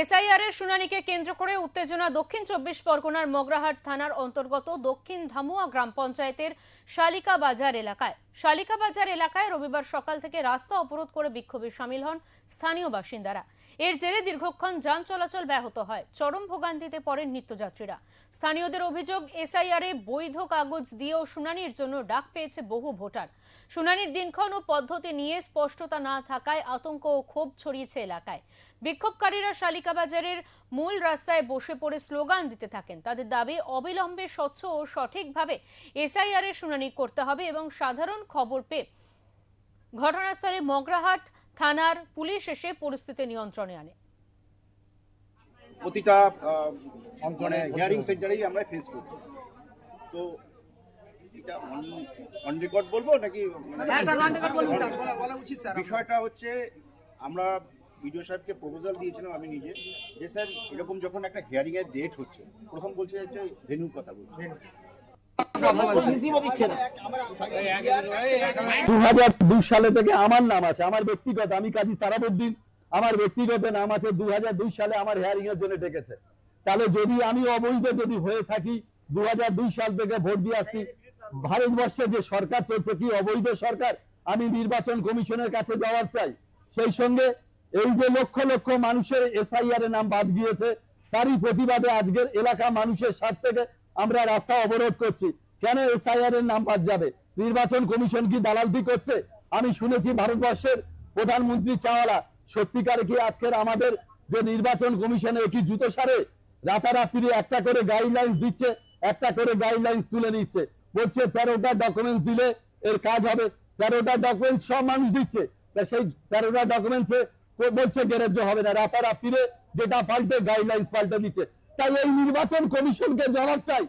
SIR এর শুনানিকে কেন্দ্র করে উত্তেজনা দক্ষিণ ২৪ পরগনার মগরাহাট থানার অন্তর্গত দক্ষিণ ধামুয়া গ্রাম পঞ্চায়েতের শালিকা বাজার এলাকায়। শালিকা বাজার এলাকায় রবিবার সকাল থেকে রাস্তা অবরোধ করে বিক্ষোভে শামিল হন স্থানীয় বাসিন্দারা। এর জেরে দীর্ঘক্ষণ যান চলাচল ব্যাহত হয়, চরম ভোগান্তিতে পড়েন নিত্যযাত্রীরা। স্থানীয়দের অভিযোগ, এসআইআর এ বৈধ কাগজ দিয়েও শুনানির জন্য ডাক পেয়েছে বহু ভোটার। শুনানির দিনক্ষণ ও পদ্ধতি নিয়ে স্পষ্টতা না থাকায় আতঙ্ক ও ক্ষোভ ছড়িয়েছে এলাকায়। বিক্ষোভকারীরা শালিকা বাজারের মূল রাস্তায় বসে পড়ে স্লোগান দিতে থাকেন। তাদের দাবি, অবিলম্বে স্বচ্ছ ও সঠিকভাবে এসআইআর এর শুনানি করতে হবে এবং সাধারণ খবর পেয়ে ঘটনাস্থলে মগরাহাট থানার পুলিশ এসে পরিস্থিতি নিয়ন্ত্রণে আনে। প্রতিটা অঞ্চলে হিয়ারিং সেন্টারেই আমরা ফেস করছি। তো এটা অন রেকর্ড বলবো নাকি? বিষয়টা হচ্ছে, আমরা বিডিও সাহেবকে প্রপোজাল দিয়েছিলাম, আমি নিজে, যে স্যার এরকম যখন একটা হিয়ারিং এর ডেট হচ্ছে, প্রথম বলছে যে ভেন্যুর কথা বলছে। 2002 সালে থেকে আমার নাম আছে, আমার ব্যক্তিগত, আমি কাজী সারাবউদ্দিন, আমার ব্যক্তিগত নাম আছে। 2002 সালে আমার হিয়ারিং এর জন্য ডেকেছে। তাহলে যদি আমি অবৈধ যদি হয়ে থাকি, 2002 সাল থেকে ভোট দিয়ে আসছি, ভারতবর্ষে যে সরকার চলছে কি অবৈধ সরকার? আমি নির্বাচন কমিশনের কাছে জবাব চাই। সেই সঙ্গে এই যে লক্ষ লক্ষ মানুষের এসআইআর এর নাম বাদ গিয়েছে, তারই প্রতিবাদে আজকের এলাকা মানুষের স্বার্থ থেকে আমরা রাস্তা অবরোধ করছি। কেন এসআইআর এর নাম বাদ যাবে? নির্বাচন কমিশন কি দালালটি করছে? আমি শুনেছি ভারতবর্ষের প্রধানমন্ত্রী চাওয়ালা, সত্যিকারে কি আজকের আমাদের যে নির্বাচন কমিশনে কি জুতো সারে? রাতারাত্রি একটা করে গাইডলাইন্স দিচ্ছে, একটা করে গাইডলাইন্স তুলে নিচ্ছে, বলছে 13টা ডকুমেন্টস দিলে এর কাজ হবে। 13টা ডকুমেন্টস সব মানুষ দিচ্ছে, সেই 13টা ডকুমেন্টসে বলছে গ্যারেজ হবে না, রাতারাত্রিরে যেটা পাল্টে গাইডলাইন্স পাল্টে দিচ্ছে। তাই এই নির্বাচন কমিশনকে জবাব চাই।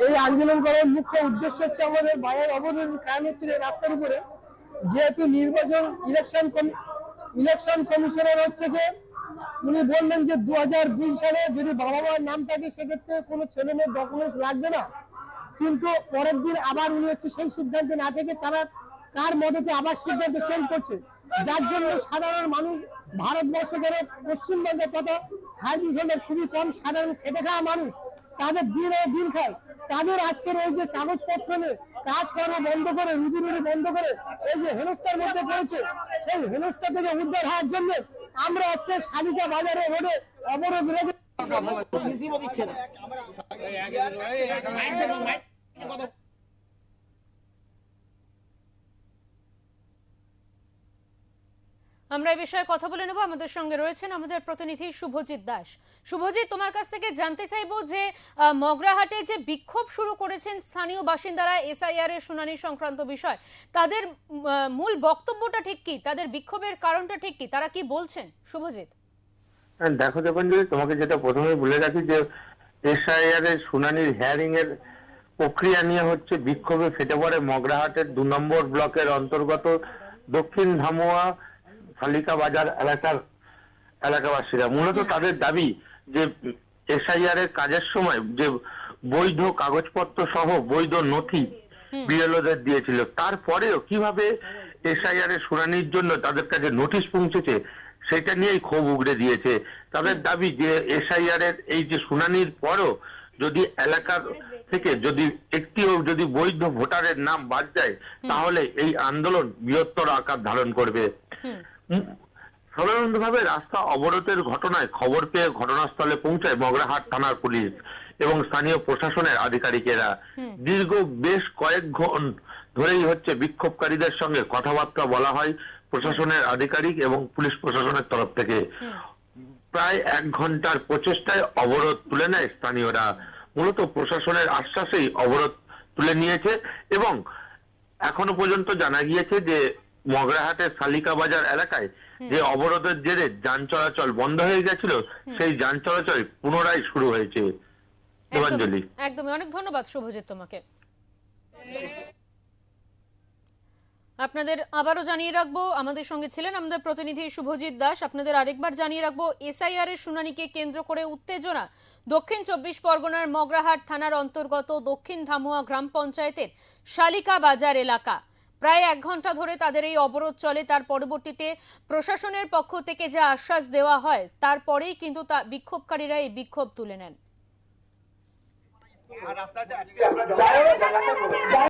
এই আন্দোলন করার মুখ্য উদ্দেশ্য হচ্ছে আমাদের বাজার অবরোধ কারণ হচ্ছে রাস্তার উপরে, যেহেতু নির্বাচন ইলেকশন কমিশনার হচ্ছে যে উনি বললেন যে 2002 সালে যদি বাবা মার নাম থাকে সেক্ষেত্রে কোনো ছেলে মেয়ের ডকুমেন্টস লাগবে না, কিন্তু পরের দিন আবার উনি হচ্ছে সেই সিদ্ধান্তে না থেকে তারা কার মদতে আবার সিদ্ধান্ত চেঞ্জ করছে, যার জন্য সাধারণ মানুষ ভারতবর্ষ ধরে পশ্চিমবঙ্গে তথা সার্ভিস হলে খুবই কম সাধারণ খেটে খাওয়া মানুষ, তাদের দিন খায়, তাদের আজকের এই যে কাগজপত্র নিয়ে কাজকর্ম বন্ধ করে, রুজি রুজি বন্ধ করে এই যে হেনস্থার মধ্যে পড়েছে, সেই হেনস্থা থেকে উদ্ধার হওয়ার জন্য আমরা আজকে শালিকা বাজারে রোডে অবরোধ রেখে আমরা এই বিষয়ে কথা বলে নেব। আমাদের সঙ্গে রয়েছেন আমাদের প্রতিনিধি শুভজিৎ দাস। শুভজিৎ, তোমার কাছ থেকে জানতে চাইবো যে মগরাহাটে যে বিক্ষোভ শুরু করেছেন স্থানীয় বাসিন্দারা এসআইআর এর শুনানি সংক্রান্ত বিষয়, তাদের মূল বক্তব্যটা ঠিক কি? তাদের বিক্ষোভের কারণটা ঠিক কি? তারা কি বলছেন? শুভজিৎ, দেখো দেবাঞ্জলি, তোমাকে যেটা প্রথমে বলে রাখি যে এসআইআর এর শুনানির হিয়ারিং এর প্রক্রিয়া নিয়ে হচ্ছে বিক্ষোভে ফেটে পড়ে মগরাহাটের 2 নম্বর ব্লকের অন্তর্গত দক্ষিণ ধামুয়া শালিকা বাজার এলাকাবাসীরা। মূলত তাদের দাবি যে এসআইআর এর কাজের সময় যে বৈধ কাগজপত্র সহ বৈধ নথি বিএলওদের দিয়েছিল, তারপরেও কিভাবে এসআইআর এর শুনানির জন্য তাদের কাছে নোটিশ পৌঁছেছে সেটা নিয়েই ক্ষোভ উগড়ে দিয়েছে। তাদের দাবি যে এসআইআর এর এই যে শুনানির পরও যদি এলাকার থেকে যদি একটিও যদি বৈধ ভোটারের নাম বাদ যায়, তাহলে এই আন্দোলন বৃহত্তর আকার ধারণ করবে। সাধারণভাবে রাস্তা অবরোধের ঘটনায় খবর পেয়ে ঘটনাস্থলে পৌঁছায় মগরাহাট থানার পুলিশ এবং স্থানীয় প্রশাসনের আধিকারিকেরা। দীর্ঘ বেশ কয়েকক্ষণ ধরেই হচ্ছে বিক্ষোভকারীদের সঙ্গে কথাবার্তা বলা হয় প্রশাসনের আধিকারিক এবং পুলিশ প্রশাসনের তরফ থেকে। প্রায় 1 ঘন্টার প্রচেষ্টায় অবরোধ তুলে নেয় স্থানীয়রা। মূলত প্রশাসনের আশ্বাসেই অবরোধ তুলে নিয়েছে এবং এখনো পর্যন্ত জানা গিয়েছে যে মগরাহাটের শালিকা বাজার এলাকায় যে অবরোধের জেরে যান চলাচল বন্ধ হয়ে গেছিল, সেই যান চলাচল পুনরায় শুরু হয়েছে। দেবাঞ্জলি, একদমই অনেক ধন্যবাদ শুভজিৎ তোমাকে। আপনাদের আবারও জানিয়ে রাখবো, আমাদের সঙ্গে ছিলেন আমাদের প্রতিনিধি শুভজিৎ দাস। আপনাদের আরেকবার জানিয়ে রাখবো, এসআইআর এর শুনানিকে কেন্দ্র করে উত্তেজনা দক্ষিণ 24 পরগনার মগরাহাট থানার অন্তর্গত দক্ষিণ ধামুয়া গ্রাম পঞ্চায়েতের শালিকা বাজার এলাকা। প্রায় 1 ঘন্টা ধরে তাদের এই অবরোধ চলে। তার পরবর্তীতে প্রশাসনের পক্ষ থেকে যে আশ্বাস দেওয়া হয় তারপরেই কিন্তু বিক্ষোভকারীরা এই বিক্ষোভ তুলে নেন।